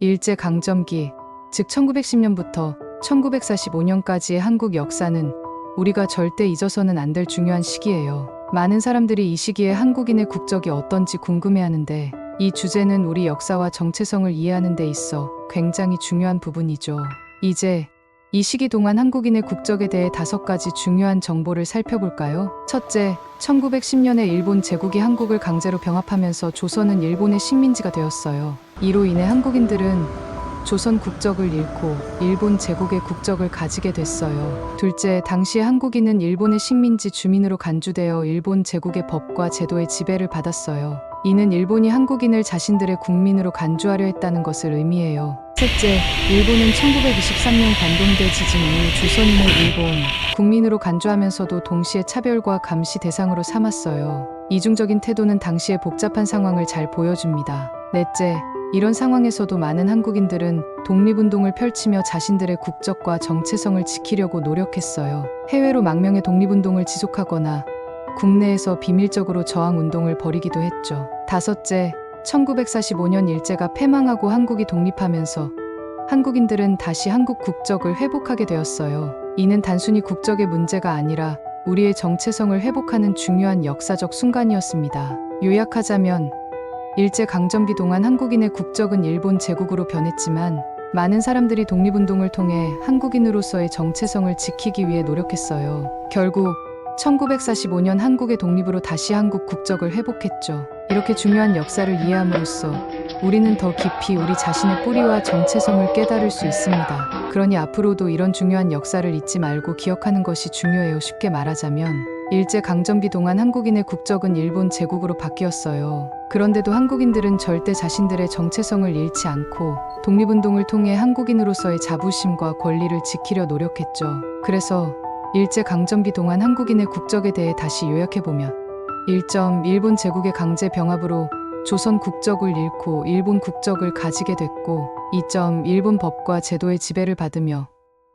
일제강점기, 즉 1910년부터 1945년까지의 한국 역사는 우리가 절대 잊어서는 안 될 중요한 시기예요. 많은 사람들이 이 시기에 한국인의 국적이 어떤지 궁금해하는데 이 주제는 우리 역사와 정체성을 이해하는 데 있어 굉장히 중요한 부분이죠. 이제 이 시기 동안 한국인의 국적에 대해 5가지 중요한 정보를 살펴볼까요? 첫째, 1910년에 일본 제국이 한국을 강제로 병합하면서 조선은 일본의 식민지가 되었어요. 이로 인해 한국인들은 조선 국적을 잃고 일본 제국의 국적을 가지게 됐어요. 둘째, 당시에 한국인은 일본의 식민지 주민으로 간주되어 일본 제국의 법과 제도의 지배를 받았어요. 이는 일본이 한국인을 자신들의 국민으로 간주하려 했다는 것을 의미해요. 셋째, 일본은 1923년 관동대 지진 이후 조선인을 일본 국민으로 간주하면서도 동시에 차별과 감시 대상으로 삼았어요. 이중적인 태도는 당시의 복잡한 상황을 잘 보여줍니다. 넷째, 이런 상황에서도 많은 한국인들은 독립운동을 펼치며 자신들의 국적과 정체성을 지키려고 노력했어요. 해외로 망명의 독립운동을 지속하거나 국내에서 비밀적으로 저항운동을 벌이기도 했죠. 다섯째, 1945년 일제가 패망하고 한국이 독립하면서 한국인들은 다시 한국 국적을 회복하게 되었어요. 이는 단순히 국적의 문제가 아니라 우리의 정체성을 회복하는 중요한 역사적 순간이었습니다. 요약하자면 일제강점기 동안 한국인의 국적은 일본 제국으로 변했지만 많은 사람들이 독립운동을 통해 한국인으로서의 정체성을 지키기 위해 노력했어요. 결국 1945년 한국의 독립으로 다시 한국 국적을 회복했죠. 이렇게 중요한 역사를 이해함으로써 우리는 더 깊이 우리 자신의 뿌리와 정체성을 깨달을 수 있습니다. 그러니 앞으로도 이런 중요한 역사를 잊지 말고 기억하는 것이 중요해요. 쉽게 말하자면 일제강점기 동안 한국인의 국적은 일본 제국으로 바뀌었어요. 그런데도 한국인들은 절대 자신들의 정체성을 잃지 않고 독립운동을 통해 한국인으로서의 자부심과 권리를 지키려 노력했죠. 그래서 일제강점기 동안 한국인의 국적에 대해 다시 요약해보면 1점, 일본 제국의 강제 병합으로 조선 국적을 잃고 일본 국적을 가지게 됐고 2점, 일본 법과 제도의 지배를 받으며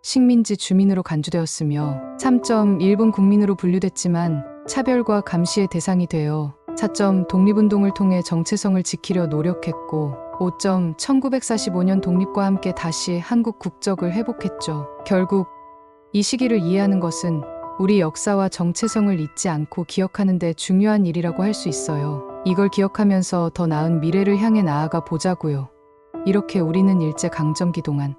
식민지 주민으로 간주되었으며 3점, 일본 국민으로 분류됐지만 차별과 감시의 대상이 되어 4점, 독립운동을 통해 정체성을 지키려 노력했고 5점, 1945년 독립과 함께 다시 한국 국적을 회복했죠. 결국 이 시기를 이해하는 것은 우리 역사와 정체성을 잊지 않고 기억하는 데 중요한 일이라고 할 수 있어요. 이걸 기억하면서 더 나은 미래를 향해 나아가 보자고요. 이렇게 우리는 일제강점기 동안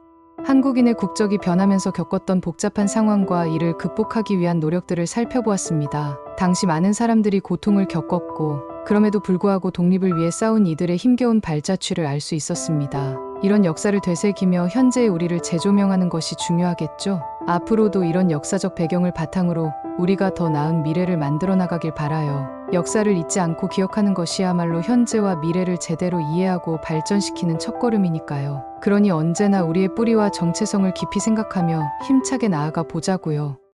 한국인의 국적이 변하면서 겪었던 복잡한 상황과 이를 극복하기 위한 노력들을 살펴보았습니다. 당시 많은 사람들이 고통을 겪었고 그럼에도 불구하고 독립을 위해 싸운 이들의 힘겨운 발자취를 알 수 있었습니다. 이런 역사를 되새기며 현재의 우리를 재조명하는 것이 중요하겠죠? 앞으로도 이런 역사적 배경을 바탕으로 우리가 더 나은 미래를 만들어 나가길 바라요. 역사를 잊지 않고 기억하는 것이야말로 현재와 미래를 제대로 이해하고 발전시키는 첫걸음이니까요. 그러니 언제나 우리의 뿌리와 정체성을 깊이 생각하며 힘차게 나아가 보자고요.